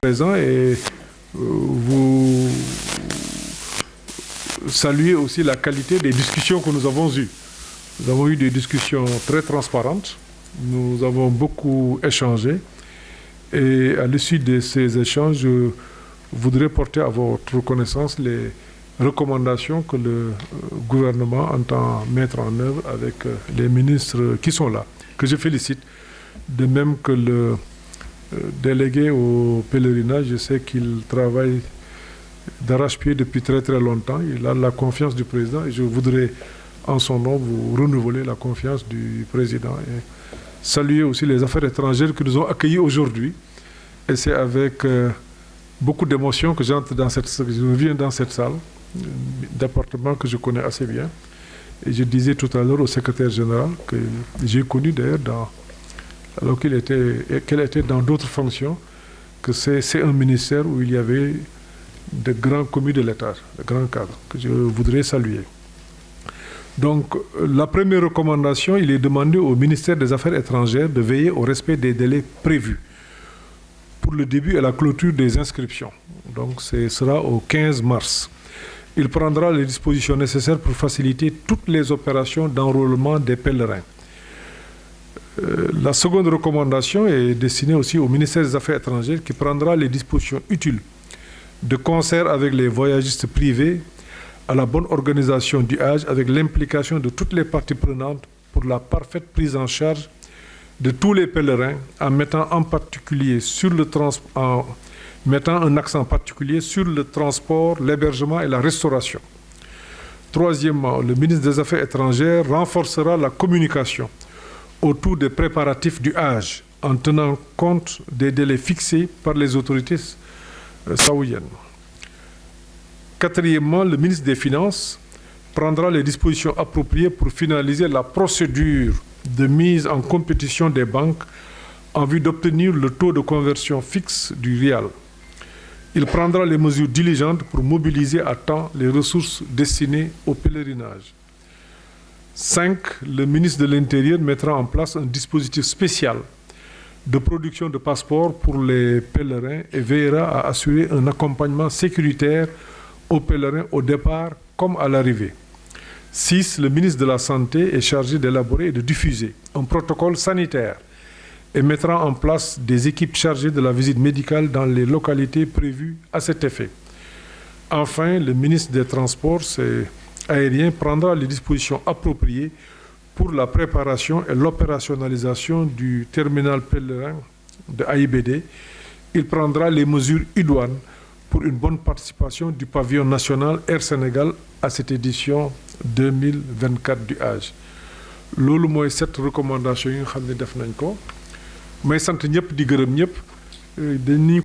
Présent et vous saluez aussi la qualité des discussions que nous avons eues. Nous avons eu des discussions très transparentes, nous avons beaucoup échangé et à l'issue de ces échanges, je voudrais porter à votre connaissance les recommandations que le gouvernement entend mettre en œuvre avec les ministres qui sont là, que je félicite, de même que le délégué au pèlerinage. Je sais qu'il travaille d'arrache-pied depuis très très longtemps. Il a la confiance du président et je voudrais en son nom vous renouveler la confiance du président et saluer aussi les affaires étrangères qui nous ont accueillis aujourd'hui. Et c'est avec beaucoup d'émotion que je viens dans cette salle, département que je connais assez bien. Et je disais tout à l'heure au secrétaire général que j'ai connu d'ailleurs alors qu'elle était dans d'autres fonctions, que c'est un ministère où il y avait de grands commis de l'État, de grands cadres, que je voudrais saluer. Donc, la première recommandation, il est demandé au ministère des Affaires étrangères de veiller au respect des délais prévus pour le début et la clôture des inscriptions. Donc, ce sera au 15 mars. Il prendra les dispositions nécessaires pour faciliter toutes les opérations d'enrôlement des pèlerins. La seconde recommandation est destinée aussi au ministère des Affaires étrangères qui prendra les dispositions utiles de concert avec les voyagistes privés à la bonne organisation du Hajj avec l'implication de toutes les parties prenantes pour la parfaite prise en charge de tous les pèlerins en mettant un accent particulier sur le transport, l'hébergement et la restauration. Troisièmement, le ministre des Affaires étrangères renforcera la communication autour des préparatifs du Hajj en tenant compte des délais fixés par les autorités saoudiennes. Quatrièmement, le ministre des Finances prendra les dispositions appropriées pour finaliser la procédure de mise en compétition des banques en vue d'obtenir le taux de conversion fixe du rial. Il prendra les mesures diligentes pour mobiliser à temps les ressources destinées au pèlerinage. 5. Le ministre de l'Intérieur mettra en place un dispositif spécial de production de passeports pour les pèlerins et veillera à assurer un accompagnement sécuritaire aux pèlerins au départ comme à l'arrivée. 6. Le ministre de la Santé est chargé d'élaborer et de diffuser un protocole sanitaire et mettra en place des équipes chargées de la visite médicale dans les localités prévues à cet effet. Enfin, le ministre des Transports aériens prendra les dispositions appropriées pour la préparation et l'opérationnalisation du terminal pèlerin de AIBD. Il prendra les mesures idoines pour une bonne participation du pavillon national Air Sénégal à cette édition 2024 du Hajj. loolu mooy 7 recommandations yi nga xam ne def nañ ko may sant ñëpp di gërëm ñëpp dañuy